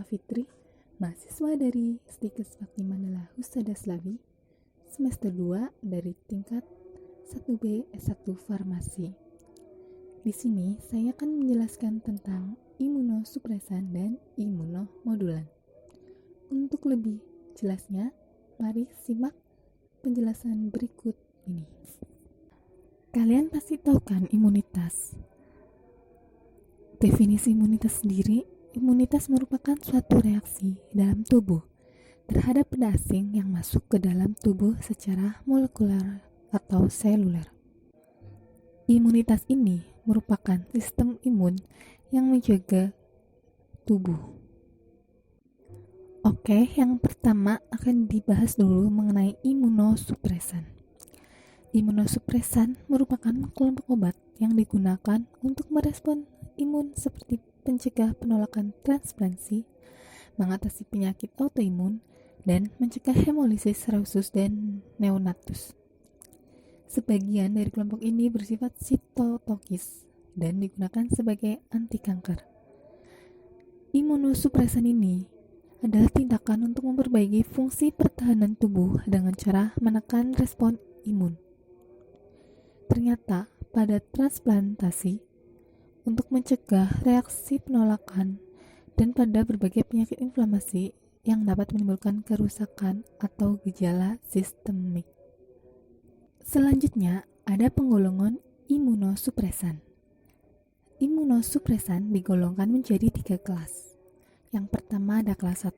Fitri, mahasiswa dari Stikes Fakti Mandala Husada Slawi, semester 2 dari tingkat 1B S1 Farmasi. Di sini saya akan menjelaskan tentang imunosupresan dan imunomodulan. Untuk lebih jelasnya, mari simak penjelasan berikut ini. Kalian pasti tahu kan imunitas? Definisi imunitas sendiri, imunitas merupakan suatu reaksi dalam tubuh terhadap benda asing yang masuk ke dalam tubuh secara molekuler atau seluler. Imunitas ini merupakan sistem imun yang menjaga tubuh. Oke, yang pertama akan dibahas dulu mengenai imunosupresan. Imunosupresan merupakan kelompok obat yang digunakan untuk merespon imun seperti pencegah penolakan transplantasi, mengatasi penyakit autoimun, dan mencegah hemolisis rhesus dan neonatus. Sebagian dari kelompok ini bersifat sitotokis dan digunakan sebagai anti kanker. Imunosupresan ini adalah tindakan untuk memperbaiki fungsi pertahanan tubuh dengan cara menekan respon imun. Ternyata pada transplantasi, untuk mencegah reaksi penolakan dan pada berbagai penyakit inflamasi yang dapat menimbulkan kerusakan atau gejala sistemik. Selanjutnya, ada penggolongan imunosupresan. Imunosupresan digolongkan menjadi 3 kelas. Yang pertama ada kelas 1.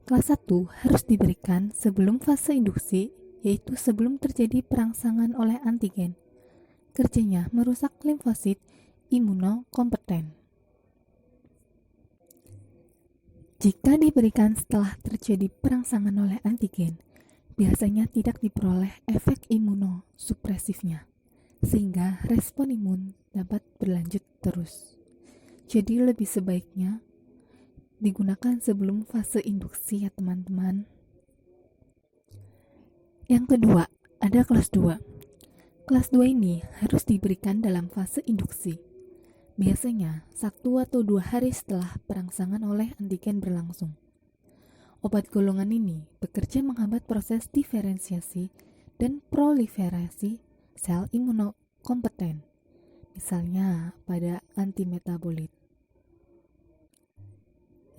Kelas 1 harus diberikan sebelum fase induksi, yaitu sebelum terjadi perangsangan oleh antigen. Kerjanya merusak limfosit imunokompeten. Jika diberikan setelah terjadi perangsangan oleh antigen, biasanya tidak diperoleh efek imunosupresifnya, sehingga respon imun dapat berlanjut terus. Jadi lebih sebaiknya digunakan sebelum fase induksi ya teman-teman. Yang kedua, ada kelas 2. Kelas 2 ini harus diberikan dalam fase induksi. Biasanya 1 atau 2 hari setelah perangsangan oleh antigen berlangsung. Obat golongan ini bekerja menghambat proses diferensiasi dan proliferasi sel imunokompeten, misalnya pada antimetabolit.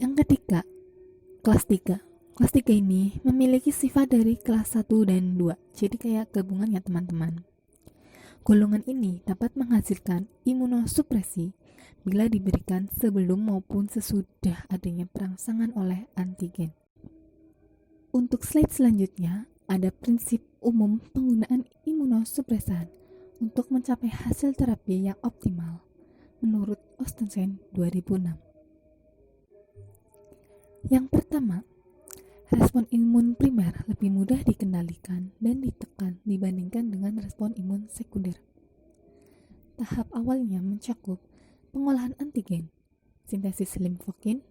Yang ketiga, kelas 3. Kelas 3 ini memiliki sifat dari kelas 1 dan 2, jadi kayak gabungan ya teman-teman. Golongan ini dapat menghasilkan imunosupresi bila diberikan sebelum maupun sesudah adanya perangsangan oleh antigen. Untuk slide selanjutnya, ada prinsip umum penggunaan imunosupresan untuk mencapai hasil terapi yang optimal menurut Ostensen 2006. Yang pertama, respon imun primer lebih mudah dikendalikan dan ditekan dibandingkan dengan respon imun sekunder. Tahap awalnya mencakup pengolahan antigen, sintesis limfokin,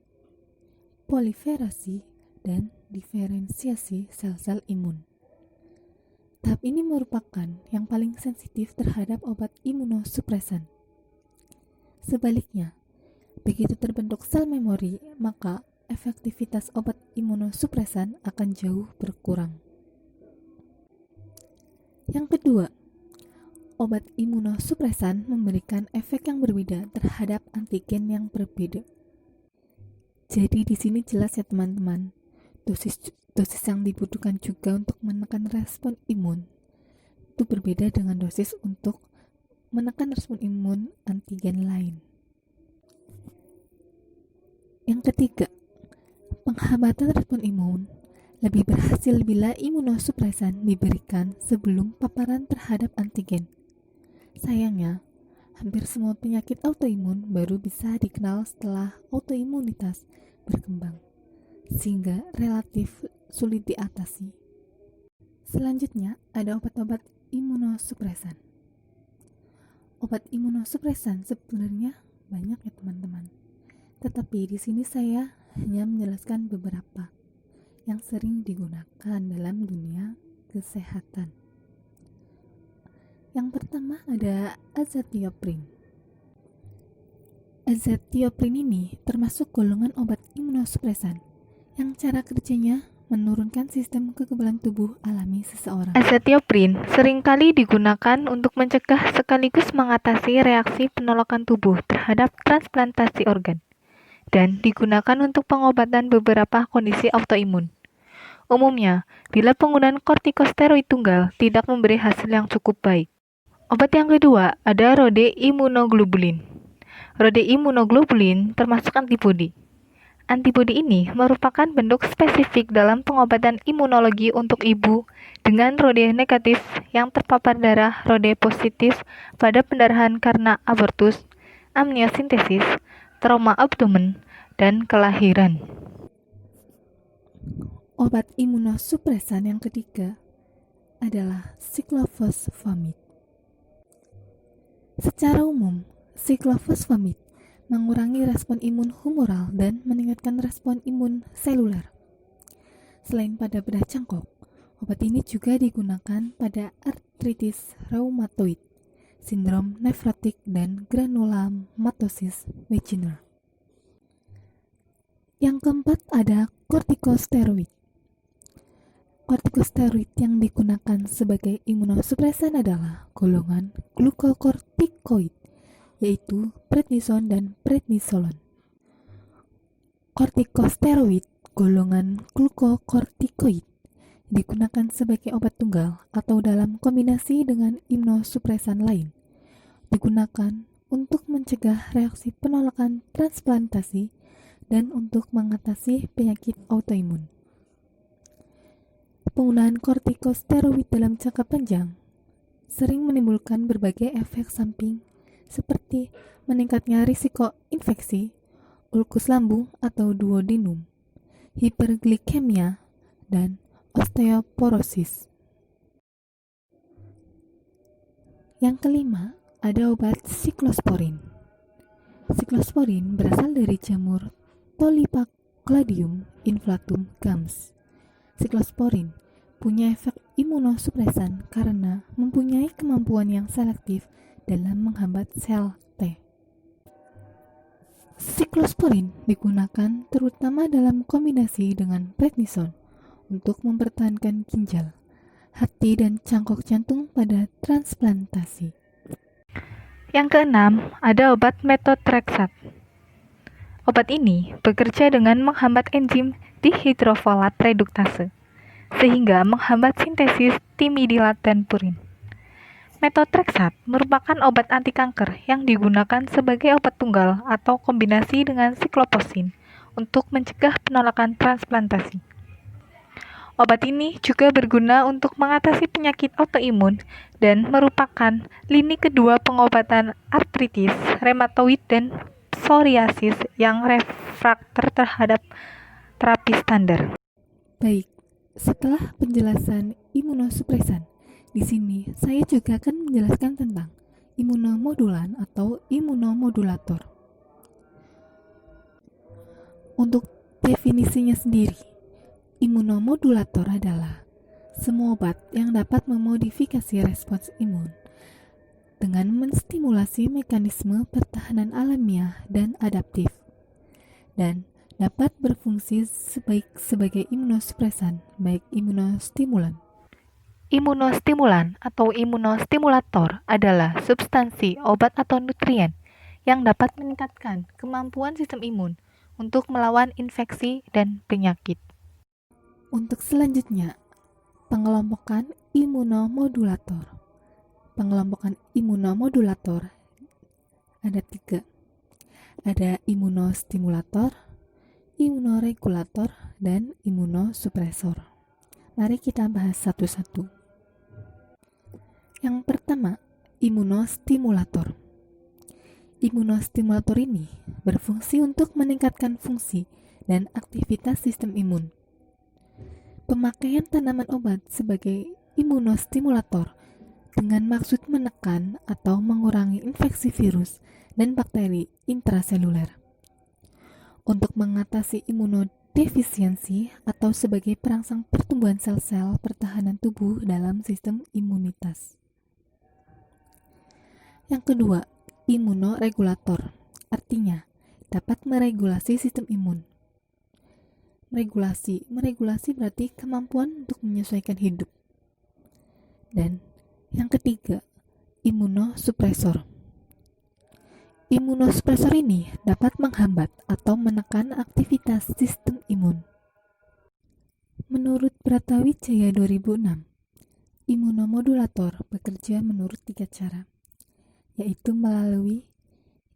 proliferasi, dan diferensiasi sel-sel imun. Tahap ini merupakan yang paling sensitif terhadap obat imunosupresan. Sebaliknya, begitu terbentuk sel memori, maka efektivitas obat imunosupresan akan jauh berkurang. Yang kedua, obat imunosupresan memberikan efek yang berbeda terhadap antigen yang berbeda. Jadi di sini jelas ya teman-teman, dosis yang dibutuhkan juga untuk menekan respon imun itu berbeda dengan dosis untuk menekan respon imun antigen lain. Yang ketiga, penghambatan respon imun lebih berhasil bila imunosupresan diberikan sebelum paparan terhadap antigen. Sayangnya, hampir semua penyakit autoimun baru bisa dikenal setelah autoimunitas berkembang, sehingga relatif sulit diatasi. Selanjutnya, ada obat-obat imunosupresan. Obat imunosupresan sebenarnya banyak ya teman-teman. Tetapi di sini saya hanya menjelaskan beberapa yang sering digunakan dalam dunia kesehatan. Yang pertama ada azathioprin. Azathioprin ini termasuk golongan obat imunosupresan yang cara kerjanya menurunkan sistem kekebalan tubuh alami seseorang. Azathioprin seringkali digunakan untuk mencegah sekaligus mengatasi reaksi penolakan tubuh terhadap transplantasi organ dan digunakan untuk pengobatan beberapa kondisi autoimun. Umumnya, bila penggunaan kortikosteroid tunggal tidak memberi hasil yang cukup baik. Obat yang kedua ada rhodeimunoglobulin. Rhodeimunoglobulin termasuk antibodi. Antibodi ini merupakan bentuk spesifik dalam pengobatan imunologi untuk ibu dengan Rhode negatif yang terpapar darah Rhode positif pada pendarahan karena abortus, amniosentesis, trauma abdomen, dan kelahiran. Obat imunosupresan yang ketiga adalah siklofosfamid. Secara umum, siklofosfamid mengurangi respon imun humoral dan meningkatkan respon imun seluler. Selain pada bedah cangkok, obat ini juga digunakan pada artritis reumatoid, sindrom nefrotik, dan granulomatosis vaginae. Yang keempat ada kortikosteroid. Kortikosteroid yang digunakan sebagai imunosupresan adalah golongan glukokortikoid, yaitu prednison dan prednisolon. Kortikosteroid golongan glukokortikoid digunakan sebagai obat tunggal atau dalam kombinasi dengan imunosupresan lain. Digunakan untuk mencegah reaksi penolakan transplantasi dan untuk mengatasi penyakit autoimun. Penggunaan kortikosteroid dalam jangka panjang sering menimbulkan berbagai efek samping seperti meningkatnya risiko infeksi, ulkus lambung atau duodenum, hiperglikemia, dan osteoporosis. Yang kelima, ada obat siklosporin. Siklosporin berasal dari jamur Tolipacladium inflatum gams. Siklosporin punya efek imunosupresan karena mempunyai kemampuan yang selektif dalam menghambat sel T. Siklosporin digunakan terutama dalam kombinasi dengan prednison untuk mempertahankan ginjal, hati, dan cangkok jantung pada transplantasi. Yang keenam, ada obat methotrexate. Obat ini bekerja dengan menghambat enzim dihidrofolat reduktase, sehingga menghambat sintesis timidilat dan purin. Methotrexate merupakan obat anti kanker yang digunakan sebagai obat tunggal atau kombinasi dengan sikloposin untuk mencegah penolakan transplantasi. Obat ini juga berguna untuk mengatasi penyakit autoimun dan merupakan lini kedua pengobatan artritis reumatoid dan psoriasis yang refrakter terhadap terapi standar. Baik, setelah penjelasan imunosupresan, di sini saya juga akan menjelaskan tentang imunomodulan atau imunomodulator. Untuk definisinya sendiri, imunomodulator adalah semua obat yang dapat memodifikasi respons imun dengan menstimulasi mekanisme pertahanan alamiah dan adaptif, dan dapat berfungsi sebagai imunosupresan, baik imunostimulan. Imunostimulan atau imunostimulator adalah substansi, obat atau nutrien yang dapat meningkatkan kemampuan sistem imun untuk melawan infeksi dan penyakit. Untuk selanjutnya, pengelompokan imunomodulator. Pengelompokan imunomodulator ada 3. Ada imunostimulator, imunoregulator, dan imunosupresor. Mari kita bahas satu-satu. Yang pertama, imunostimulator. Imunostimulator ini berfungsi untuk meningkatkan fungsi dan aktivitas sistem imun. Pemakaian tanaman obat sebagai imunostimulator dengan maksud menekan atau mengurangi infeksi virus dan bakteri intraseluler. Untuk mengatasi imunodefisiensi atau sebagai perangsang pertumbuhan sel-sel pertahanan tubuh dalam sistem imunitas. Yang kedua, imunoregulator. artinya dapat meregulasi sistem imun. Meregulasi berarti kemampuan untuk menyesuaikan hidup. Dan yang ketiga, imunosupresor. Imunosupresor ini dapat menghambat atau menekan aktivitas sistem imun. Menurut Pratawijaya 2006, imunomodulator bekerja menurut 3 cara, yaitu melalui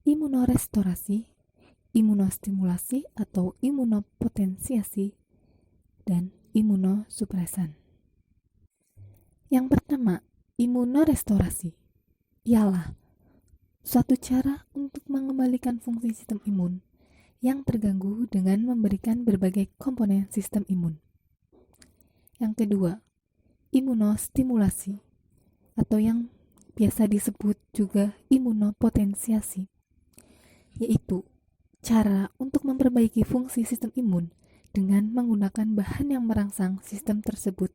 imunorestorasi, imunostimulasi atau imunopotensiasi, dan imunosupresan. Yang pertama, imunorestorasi ialah suatu cara untuk mengembalikan fungsi sistem imun yang terganggu dengan memberikan berbagai komponen sistem imun. Yang kedua, imunostimulasi atau yang biasa disebut juga imunopotensiasi, yaitu cara untuk memperbaiki fungsi sistem imun dengan menggunakan bahan yang merangsang sistem tersebut.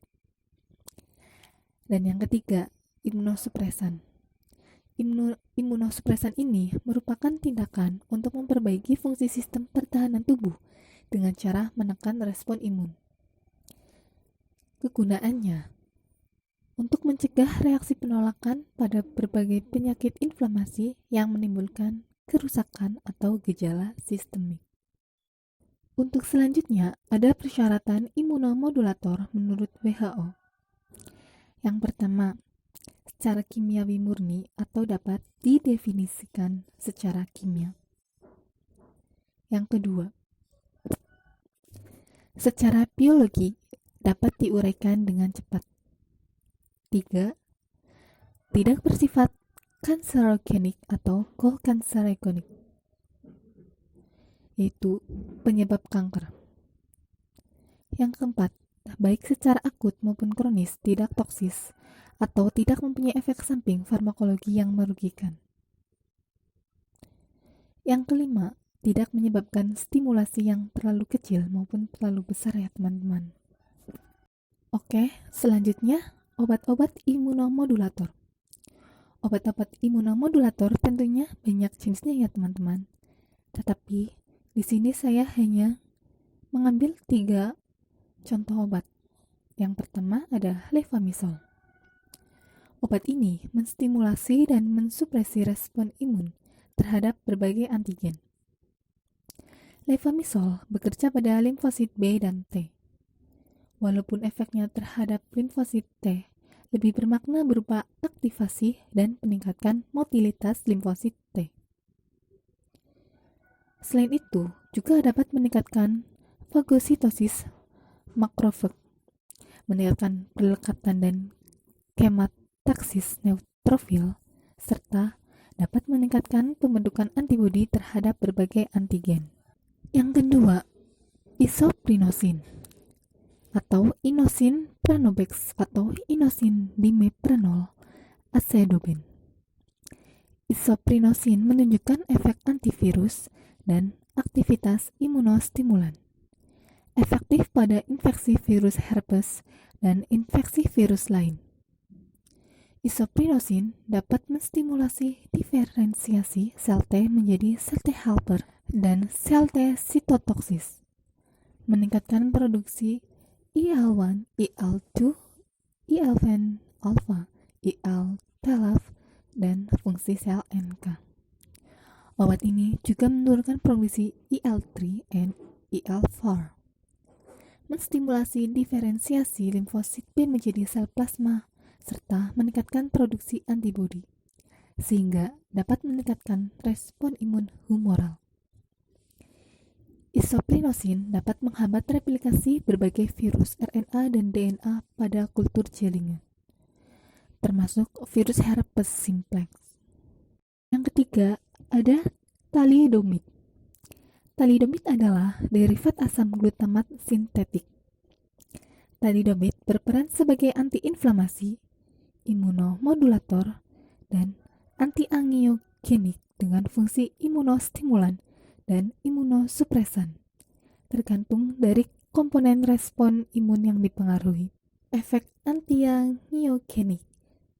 Dan yang ketiga, imunosupresan. Imunosupresan ini merupakan tindakan untuk memperbaiki fungsi sistem pertahanan tubuh dengan cara menekan respon imun. Kegunaannya untuk mencegah reaksi penolakan pada berbagai penyakit inflamasi yang menimbulkan kerusakan atau gejala sistemik. Untuk selanjutnya, ada persyaratan imunomodulator menurut WHO. Yang pertama, secara kimiawi murni atau dapat didefinisikan secara kimia. Yang kedua, secara biologi dapat diuraikan dengan cepat. 3. Tidak bersifat kanserogenik atau kokanserogenik, yaitu penyebab kanker. Yang keempat, baik secara akut maupun kronis tidak toksis atau tidak mempunyai efek samping farmakologi yang merugikan. Yang kelima, tidak menyebabkan stimulasi yang terlalu kecil maupun terlalu besar ya teman-teman. Oke, selanjutnya obat-obat imunomodulator. Obat-obat imunomodulator tentunya banyak jenisnya ya teman-teman. Tetapi di sini saya hanya mengambil 3 contoh obat. Yang pertama ada levamisol. Obat ini menstimulasi dan mensupresi respon imun terhadap berbagai antigen. Levamisol bekerja pada limfosit B dan T. Walaupun efeknya terhadap limfosit T lebih bermakna berupa aktivasi dan meningkatkan motilitas limfosit T. Selain itu, juga dapat meningkatkan fagositosis makrofag, meningkatkan pelekatan dan kemataksis neutrofil, serta dapat meningkatkan pembentukan antibodi terhadap berbagai antigen. Yang kedua, isoprinosin atau inosin pranobex atau inosin dimepranol asedoben. Isoprinosin menunjukkan efek antivirus dan aktivitas imunostimulan. Efektif pada infeksi virus herpes dan infeksi virus lain. Isoprinosin dapat menstimulasi diferensiasi sel T menjadi sel T helper dan sel T sitotoksis, meningkatkan produksi IL-1, IL-2, IL-10-alpha, IL-12, dan fungsi sel NK. Obat ini juga menurunkan produksi IL-3 dan IL-4, menstimulasi diferensiasi limfosit B menjadi sel plasma, serta meningkatkan produksi antibodi, sehingga dapat meningkatkan respon imun humoral. Isoprinosin dapat menghambat replikasi berbagai virus RNA dan DNA pada kultur jaringan, termasuk virus herpes simplex. Yang ketiga, ada thalidomid. Thalidomid adalah derivat asam glutamat sintetik. Thalidomid berperan sebagai antiinflamasi, imunomodulator, dan antiangiogenik dengan fungsi imunostimulan dan imunosupresan, tergantung dari komponen respon imun yang dipengaruhi. Efek antiangiogenik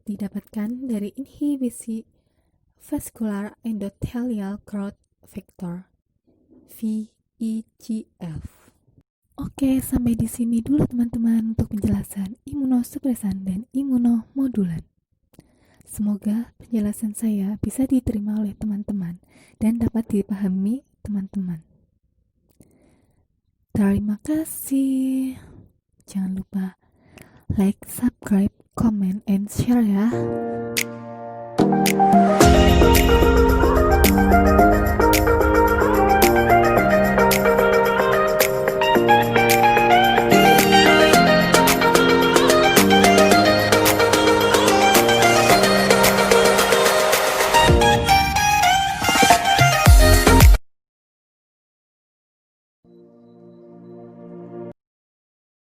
didapatkan dari inhibisi vascular endothelial growth vektor VEGF. Oke, sampai di sini dulu teman-teman untuk penjelasan imunosupresan dan imunomodulan. Semoga penjelasan saya bisa diterima oleh teman-teman dan dapat dipahami teman-teman. Terima kasih. Jangan lupa like, subscribe, comment, and share ya.